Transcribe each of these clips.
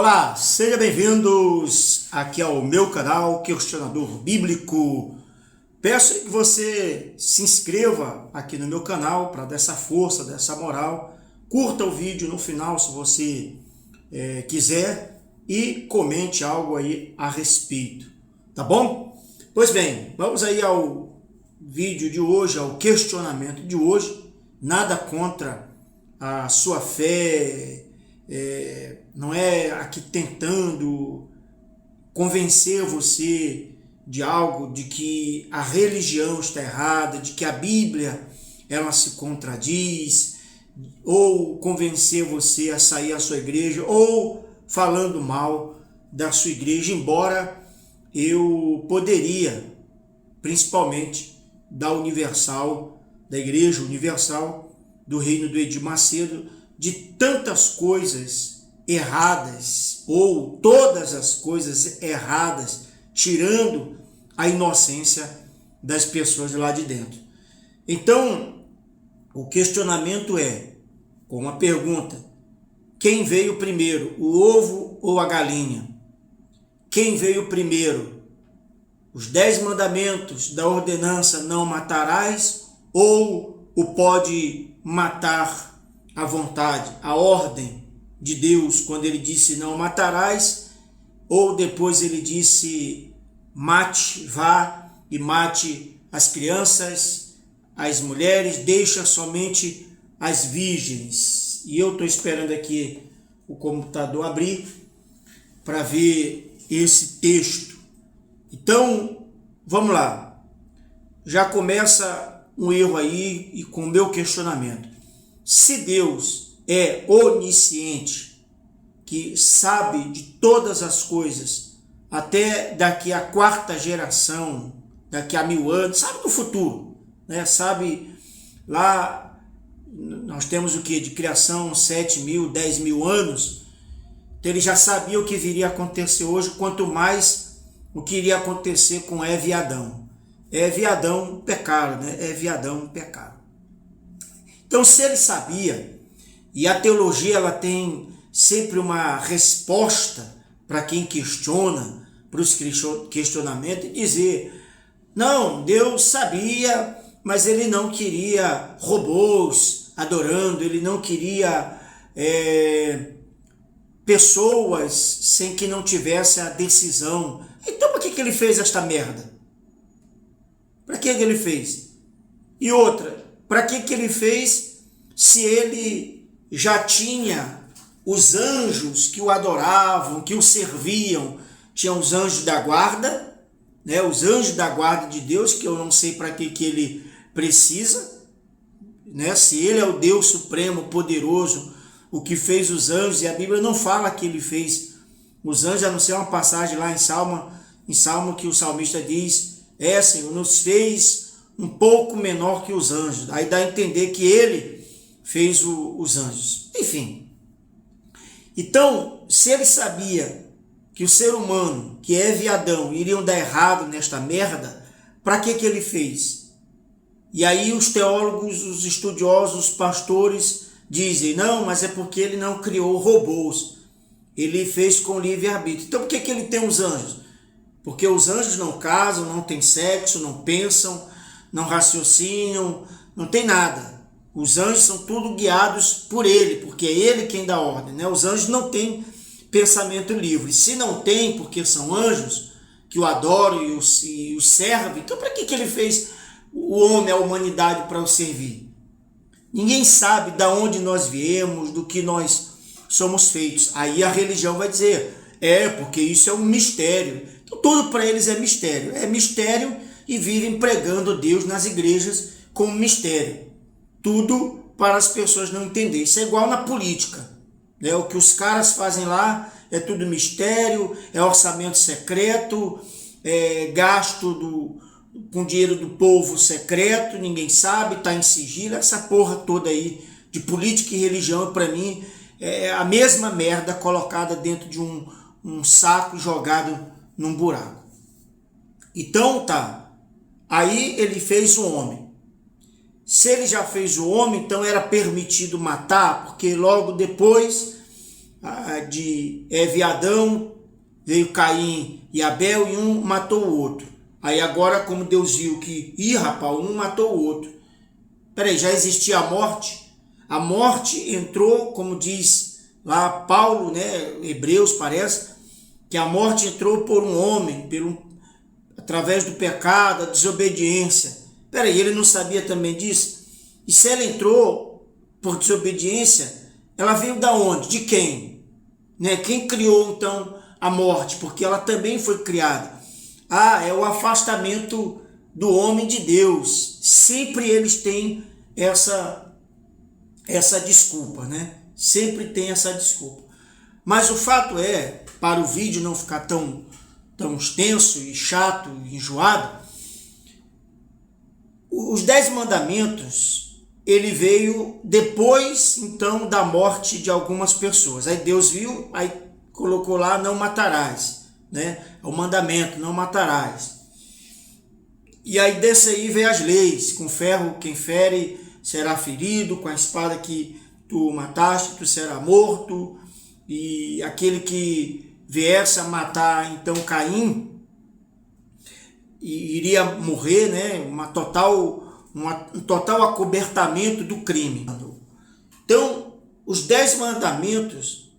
Olá, sejam bem-vindos aqui ao meu canal Questionador Bíblico. Peço que você se inscreva aqui no meu canal para dar essa força, dessa moral. Curta o vídeo no final se você quiser e comente algo aí a respeito, tá bom? Pois bem, vamos aí ao vídeo de hoje, ao questionamento de hoje. Nada contra a sua fé, não é aqui tentando convencer você de algo, de que a religião está errada, de que a Bíblia ela se contradiz, ou convencer você a sair da sua igreja, ou falando mal da sua igreja, embora eu poderia, principalmente da Universal, da Igreja Universal, do Reino do Edir Macedo, de tantas coisas erradas, ou todas as coisas erradas, tirando a inocência das pessoas lá de dentro. Então, o questionamento é, com uma pergunta: quem veio primeiro, o ovo ou a galinha? Quem veio primeiro? Os 10 mandamentos da ordenança não matarás ou o pode matar à vontade, a ordem de Deus, quando ele disse não matarás, ou depois ele disse mate, vá e mate as crianças, as mulheres, deixa somente as virgens. E eu estou esperando aqui o computador abrir para ver esse texto. Então, vamos lá. Já começa um erro aí e com o meu questionamento. Se Deus é onisciente, que sabe de todas as coisas, até daqui a 4ª geração, daqui a 1000 anos, sabe do futuro, né? Sabe lá, nós temos o que? De criação 7.000, 10.000 anos, então ele já sabia o que viria a acontecer hoje, quanto mais o que iria acontecer com Eva e Adão. Eva e Adão pecaram, né? Eva e Adão pecaram. Então, se ele sabia, e a teologia ela tem sempre uma resposta para quem questiona, para os questionamentos, e dizer: não, Deus sabia, mas ele não queria robôs adorando, ele não queria pessoas sem que não tivesse a decisão. Então, para que ele fez esta merda? Para que ele fez? E outra, para que ele fez se ele já tinha os anjos que o adoravam, que o serviam? Tinha os anjos da guarda, né? Os anjos da guarda de Deus, que eu não sei para que ele precisa, né? Se ele é o Deus supremo, poderoso, o que fez os anjos, e a Bíblia não fala que ele fez os anjos, a não ser uma passagem lá em Salmo que o salmista diz: Senhor, nos fez um pouco menor que os anjos. Aí dá a entender que ele fez os anjos. Enfim. Então, se ele sabia que o ser humano, que Eva e Adão, iriam dar errado nesta merda, para que ele fez? E aí os teólogos, os estudiosos, os pastores dizem: não, mas é porque ele não criou robôs. Ele fez com livre-arbítrio. Então, por que ele tem os anjos? Porque os anjos não casam, não têm sexo, não pensam, não raciocinam, não tem nada. Os anjos são tudo guiados por ele, porque é ele quem dá ordem, né? Os anjos não têm pensamento livre. Se não tem, porque são anjos que o adoram e o servem, então para que ele fez o homem, a humanidade, para o servir? Ninguém sabe de onde nós viemos, do que nós somos feitos. Aí a religião vai dizer: porque isso é um mistério. Então tudo para eles é mistério. É mistério e vivem pregando Deus nas igrejas como mistério. Tudo para as pessoas não entenderem. Isso é igual na política, né? O que os caras fazem lá é tudo mistério, é orçamento secreto, é gasto com dinheiro do povo secreto, ninguém sabe, está em sigilo. Essa porra toda aí de política e religião, para mim, é a mesma merda colocada dentro de um saco jogado num buraco. Então tá, aí ele fez o homem. Se ele já fez o homem, então era permitido matar, porque logo depois de Eva e Adão, veio Caim e Abel, e um matou o outro. Aí agora, como Deus viu que, rapaz, um matou o outro. Peraí, já existia a morte? A morte entrou, como diz lá Paulo, né, Hebreus parece, que a morte entrou por um homem, através do pecado, a desobediência. Peraí, ele não sabia também disso? E se ela entrou por desobediência, ela veio da onde? De quem? Né? Quem criou então a morte? Porque ela também foi criada. É o afastamento do homem de Deus. Sempre eles têm essa desculpa, né? Sempre tem essa desculpa. Mas o fato é, para o vídeo não ficar tão extenso e chato e enjoado, os 10 mandamentos, ele veio depois, então, da morte de algumas pessoas. Aí Deus viu, aí colocou lá, não matarás, né? É o mandamento, não matarás. E aí desse aí veio as leis: com ferro quem fere será ferido, com a espada que tu mataste, tu será morto, e aquele que viesse a matar, então, Caim, iria morrer, né? Um total acobertamento do crime. Então, os 10 mandamentos,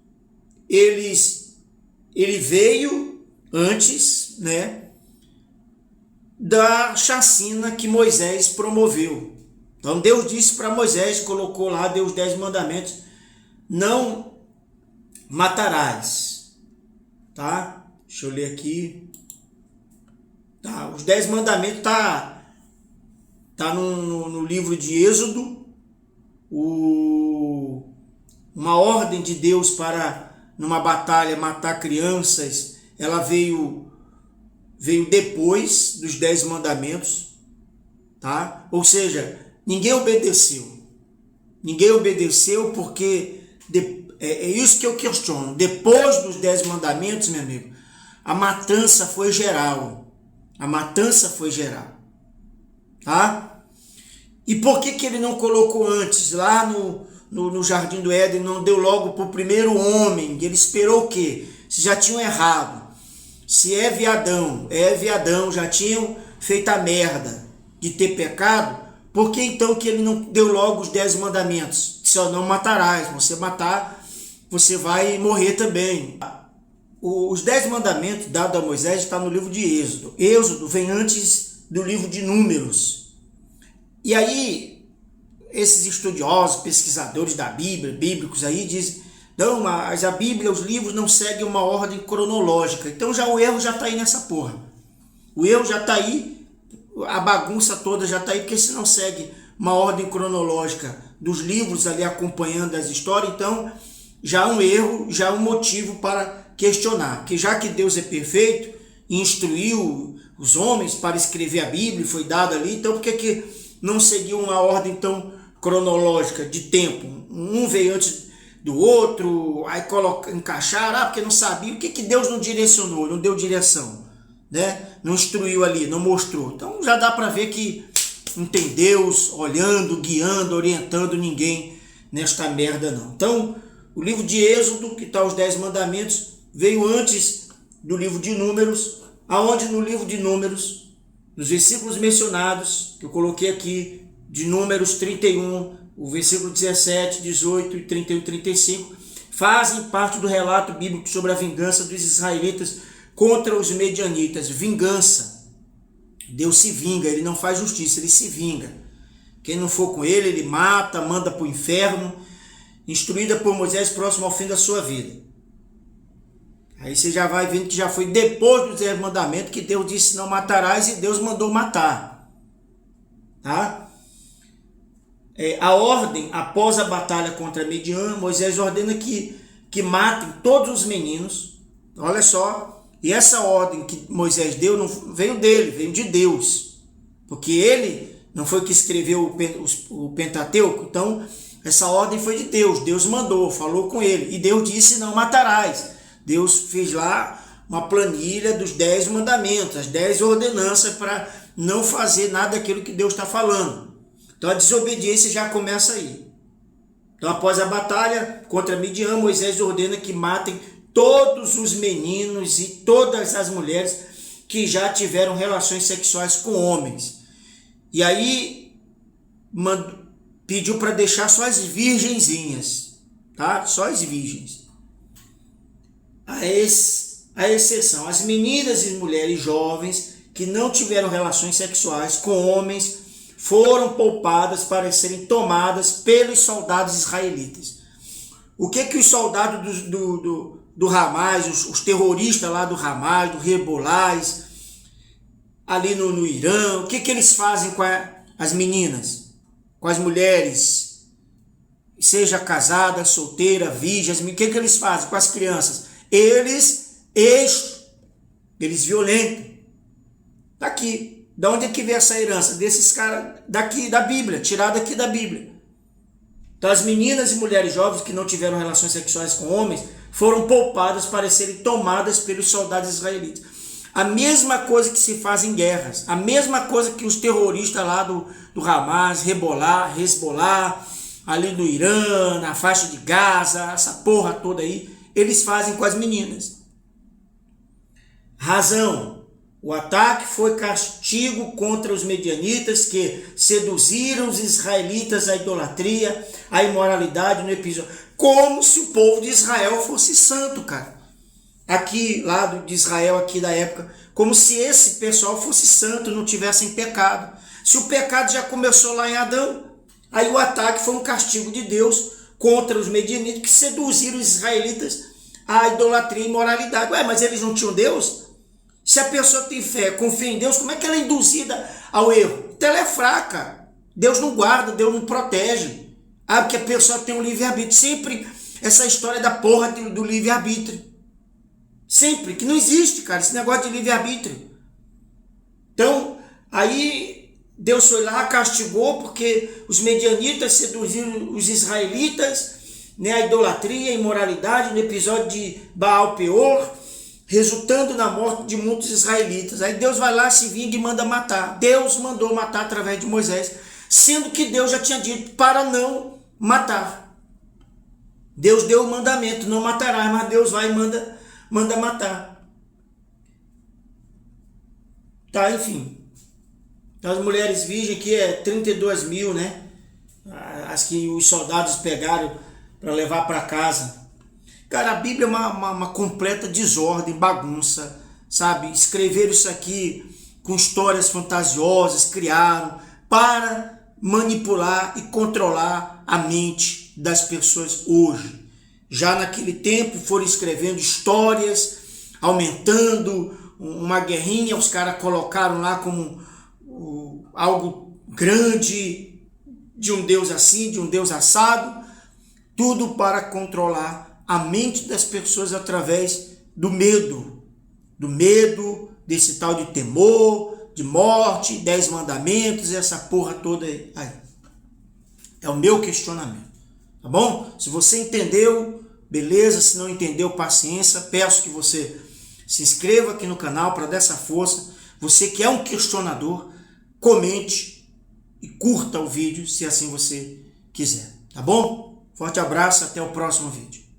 ele veio antes, né, da chacina que Moisés promoveu. Então Deus disse para Moisés, colocou lá, deu os 10 mandamentos: não matarás, tá? Deixa eu ler aqui. Tá, os 10 mandamentos tá no livro de Êxodo, uma ordem de Deus para, numa batalha, matar crianças. Ela veio depois dos 10 mandamentos, tá? Ou seja, ninguém obedeceu. Ninguém obedeceu porque é isso que eu questiono. Depois dos 10 mandamentos, meu amigo, a matança foi geral. A matança foi geral. Tá? E por que ele não colocou antes? Lá no Jardim do Éden, não deu logo para o primeiro homem? Ele esperou o quê? Se já tinham errado. Se Eva e Adão já tinham feito a merda de ter pecado, por que então que ele não deu logo os 10 mandamentos? Se não matarás, você matar, você vai morrer também. Os 10 mandamentos dados a Moisés está no livro de Êxodo. Êxodo vem antes do livro de Números. E aí, esses estudiosos, pesquisadores da Bíblia, bíblicos aí, dizem: não, mas a Bíblia, os livros não seguem uma ordem cronológica. Então o erro já está aí nessa porra. O erro já está aí, a bagunça toda já está aí, porque se não segue uma ordem cronológica dos livros ali acompanhando as histórias, então já há um erro, já há um motivo para questionar. Que já que Deus é perfeito e instruiu os homens para escrever a Bíblia, foi dado ali, então por que não seguiu uma ordem tão cronológica de tempo? Um veio antes do outro, aí encaixaram, porque não sabia. O que Deus não direcionou, não deu direção, né? Não instruiu ali, não mostrou. Então já dá para ver que não tem Deus olhando, guiando, orientando ninguém nesta merda não. Então o livro de Êxodo, que está os 10 mandamentos, veio antes do livro de Números, aonde no livro de Números, nos versículos mencionados, que eu coloquei aqui, de Números 31, o versículo 17, 18, 31 e 35, fazem parte do relato bíblico sobre a vingança dos israelitas contra os medianitas. Vingança. Deus se vinga, ele não faz justiça, ele se vinga. Quem não for com ele, ele mata, manda para o inferno, instruída por Moisés próximo ao fim da sua vida. Aí você já vai vendo que já foi depois dos 10 mandamentos que Deus disse: não matarás, e Deus mandou matar. Tá? A ordem, após a batalha contra Midian, Moisés ordena que matem todos os meninos. Olha só, e essa ordem que Moisés deu não veio dele, veio de Deus. Porque ele não foi que escreveu o Pentateuco, então essa ordem foi de Deus. Deus mandou, falou com ele, e Deus disse: não matarás. Deus fez lá uma planilha dos 10 mandamentos, as 10 ordenanças para não fazer nada daquilo que Deus está falando. Então a desobediência já começa aí. Então, após a batalha contra Midian, Moisés ordena que matem todos os meninos e todas as mulheres que já tiveram relações sexuais com homens. E aí pediu para deixar só as virgenzinhas, tá? Só as virgens. A exceção, as meninas e mulheres jovens que não tiveram relações sexuais com homens foram poupadas para serem tomadas pelos soldados israelitas. O que os soldados do Hamas, os terroristas lá do Hamas, do Hezbollah, ali no Irã, o que eles fazem com as meninas, com as mulheres, seja casada, solteira, virgem, o que eles fazem com as crianças? Eles violentam. Tá aqui. Da onde é que vem essa herança? Desses caras daqui da Bíblia, tirada aqui da Bíblia. Então as meninas e mulheres jovens que não tiveram relações sexuais com homens foram poupadas para serem tomadas pelos soldados israelitas. A mesma coisa que se faz em guerras, a mesma coisa que os terroristas lá do Hamas, Hezbollah, ali no Irã, na faixa de Gaza, essa porra toda aí, eles fazem com as meninas. Razão. O ataque foi castigo contra os medianitas que seduziram os israelitas à idolatria, à imoralidade no episódio. Como se o povo de Israel fosse santo, cara. Aqui, lá de Israel, aqui da época. Como se esse pessoal fosse santo, não tivessem pecado. Se o pecado já começou lá em Adão, aí o ataque foi um castigo de Deus contra os medianitas que seduziram os israelitas à idolatria e imoralidade. Ué, mas eles não tinham Deus? Se a pessoa tem fé, confia em Deus, como é que ela é induzida ao erro? Então ela é fraca. Deus não guarda, Deus não protege. Porque a pessoa tem um livre-arbítrio. Sempre essa história da porra do livre-arbítrio. Sempre. Que não existe, cara, esse negócio de livre-arbítrio. Então, aí Deus foi lá, castigou, porque os medianitas seduziram os israelitas, né, a idolatria, a imoralidade, no episódio de Baal Peor, resultando na morte de muitos israelitas. Aí Deus vai lá, se vinga e manda matar. Deus mandou matar através de Moisés, sendo que Deus já tinha dito para não matar. Deus deu o mandamento, não matarás, mas Deus vai e manda matar. Tá, enfim. As mulheres virgens, que é 32 mil, né? As que os soldados pegaram para levar para casa. Cara, a Bíblia é uma completa desordem, bagunça, sabe? Escreveram isso aqui com histórias fantasiosas, criaram para manipular e controlar a mente das pessoas hoje. Já naquele tempo foram escrevendo histórias, aumentando uma guerrinha, os caras colocaram lá como algo grande, de um Deus assim, de um Deus assado, tudo para controlar a mente das pessoas através do medo desse tal de temor, de morte, 10 mandamentos, essa porra toda aí. É o meu questionamento, tá bom? Se você entendeu, beleza, se não entendeu, paciência, peço que você se inscreva aqui no canal para dar essa força. Você que é um questionador, comente e curta o vídeo, se assim você quiser, tá bom? Forte abraço, até o próximo vídeo.